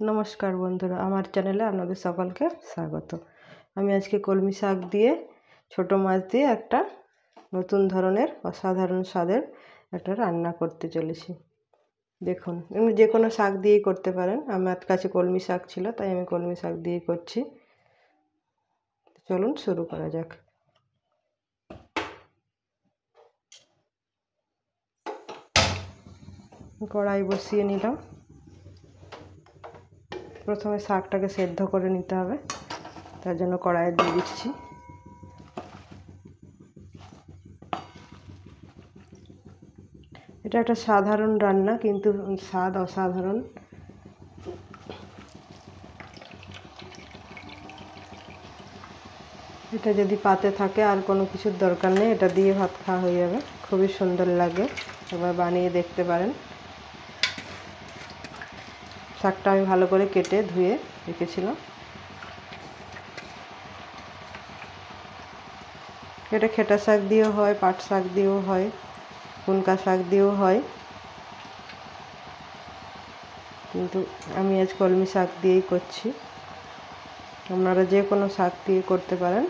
নমস্কার বন্ধুরা, আমার চ্যানেলে আপনাদের সকলকে স্বাগত। আমি আজকে কলমি শাক দিয়ে ছোট মাছ দিয়ে একটা নতুন ধরনের অসাধারণ স্বাদের একটা রান্না করতে চলেছি। দেখুন, এমনি যে কোনো শাক দিয়েই করতে পারেন। আমার কাছে কলমি শাক ছিল, তাই আমি কলমি শাক দিয়েই করছি। চলুন শুরু করা যাক। কড়াই বসিয়ে নিলাম। প্রথমে শাকটাকে সেদ্ধ করে নিতে হবে, তার জন্য কড়াইয়ে দিয়ে দিচ্ছি। এটা একটা সাধারণ রান্না, কিন্তু স্বাদ অসাধারণ। এটা যদি পাতে থাকে আর কোনো কিছুর দরকার নেই, এটা দিয়ে ভাত খাওয়া হয়ে যাবে। খুবই সুন্দর লাগে, একবার বানিয়ে দেখতে পারেন। শাকটা আমি ভালো করে কেটে ধুয়ে রেখেছিলাম। এটা খেটা শাক দিয়েও হয়, পাট শাক দিয়েও হয়, কুনকা শাক দিয়েও হয়, কিন্তু আমি আজ কলমি শাক দিয়েই করছি। আপনারা যে কোনো শাক দিয়ে করতে পারেন।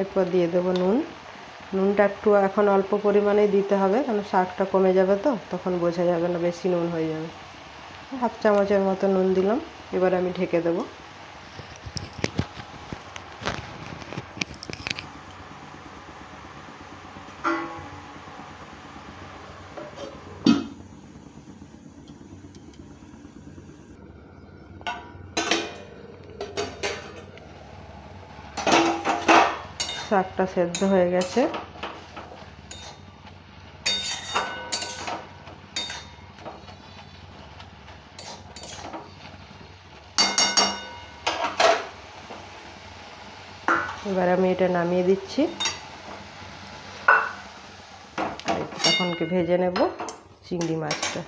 এরপর দিয়ে দেবো নুন। নুনটা একটু এখন অল্প পরিমাণেই দিতে হবে, কারণ শাকটা কমে যাবে, তো তখন বোঝা যাবে না, বেশি নুন হয়ে যাবে। হাফ চামচের মতো নুন দিলাম। এবার আমি ঢেকে দেবো। শাকটা সেদ্ধ হয়ে গেছে। এবার আমি এটা নামিয়ে দিচ্ছি। তখনকে ভেজে নেব চিংড়ি মাছটা।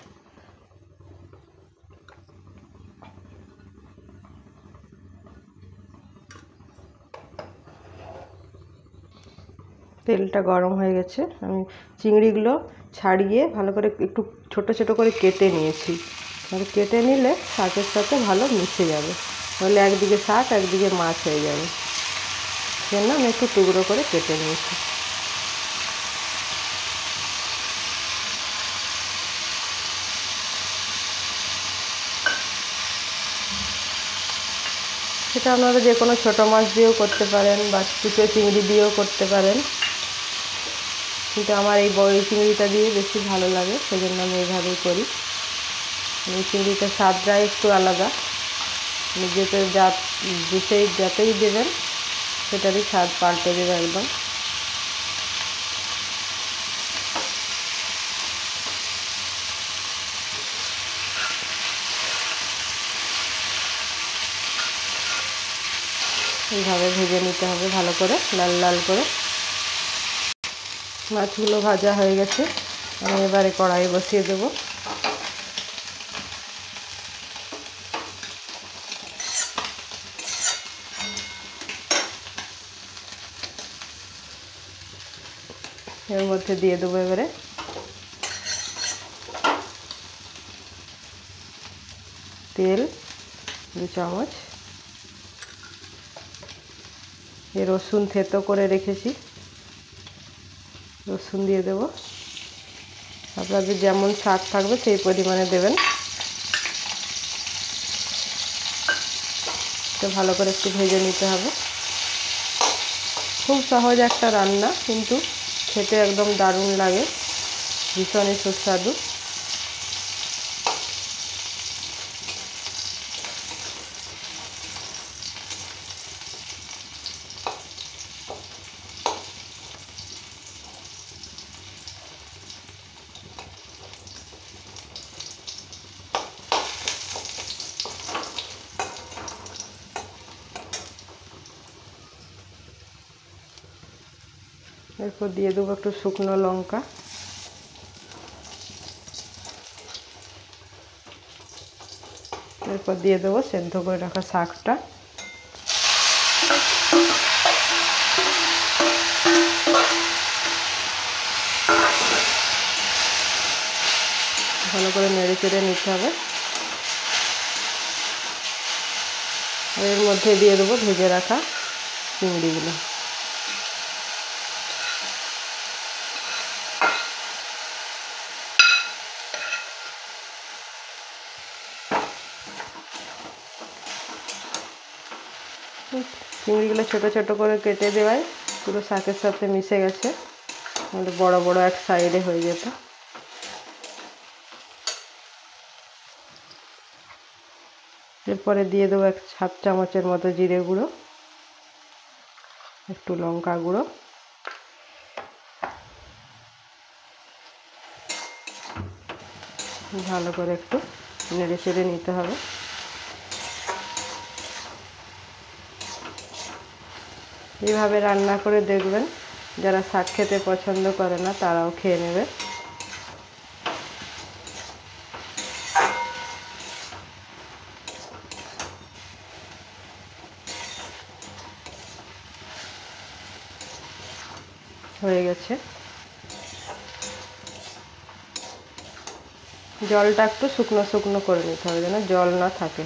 তেলটা গরম হয়ে গেছে। আমি চিংড়িগুলো ছাড়িয়ে ভালো করে একটু ছোট ছোট করে কেটে নিয়েছি। তাহলে কেটে নিলে শাকের সাথে ভালো মিশে যাবে, তাহলে একদিকে শাক একদিকে মাছ হয়ে যাবে। সেজন্য আমি একটু টুকরো করে কেটে নিয়েছি। সেটা আপনারা যে কোনো ছোটো মাছ দিয়েও করতে পারেন, বা কুচো চিংড়ি দিয়েও করতে পারেন, কিন্তু আমার এই বড় চিংড়িটা দিয়ে বেশি ভালো লাগে, সেজন্য আমি এইভাবেই করি। এই চিংড়িটার স্বাদটাই একটু আলাদা। যেতে যাতেই দেবেন সেটারই স্বাদ পাল্টে দেবে একদম। এইভাবে ভেজে নিতে হবে ভালো করে, লাল লাল করে। মাছগুলো ভাজা হয়ে গেছে। আমি এবারে কড়াই বসিয়ে দেবো। এর মধ্যে দিয়ে দেবো এবারে তেল 2 চামচ। এই রসুন থেতো করে রেখেছি, রসুন দিয়ে দেব। আপনাদের যেমন শাক থাকবে সেই পরিমাণে দেবেন। তো ভালো করে একটু ভেজে নিতে হবে। খুব সহজ একটা রান্না, কিন্তু খেতে একদম দারুণ লাগে, ভীষণই সুস্বাদু। এরপর দিয়ে দেবো একটু শুকনো লঙ্কা, এরপর দিয়ে দেবো সেদ্ধ করে রাখা শাকটা। ভালো করে নেড়ে চেড়ে নিতে হবে। এর মধ্যে দিয়ে দেবো ভেজে রাখা চিংড়িগুলো। চিংড়িগুলো ছোট ছোট করে কেটে দেওয়ায় পুরো শাকের সাথে মিশে গেছে, বড় বড় এক সাইডে হয়ে যেত। এরপরে দিয়ে দেবো 1 চামচের মতো জিরে গুঁড়ো, একটু লঙ্কা গুঁড়ো, ভালো করে একটু নেড়ে চেড়ে নিতে হবে। এইভাবে রান্না করে দেখবেন, যারা শাক খেতে পছন্দ করে না তারাও খেয়ে নেবে। হয়ে গেছে। জলটা একটু শুকনো শুকনো করে নিতে হবে, যেন জল না থাকে।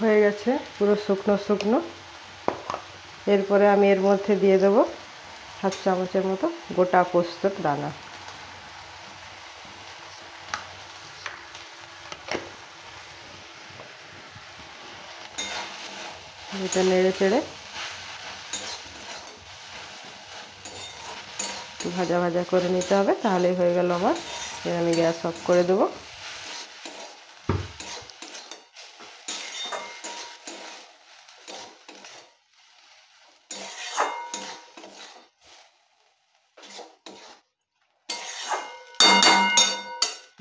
হয়ে গেছে পুরো শুকনো শুকনো। এরপরে আমি এর মধ্যে দিয়ে দেবো 7 চামচের মতো গোটা পোস্তর দানা। এটা নেড়ে চেড়ে একটু ভাজা ভাজা করে নিতে হবে, তাহলেই হয়ে গেল আমার। এবার আমি গ্যাস অফ করে দেবো।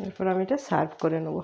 এরপর আমি এটা সার্ভ করে নেবো।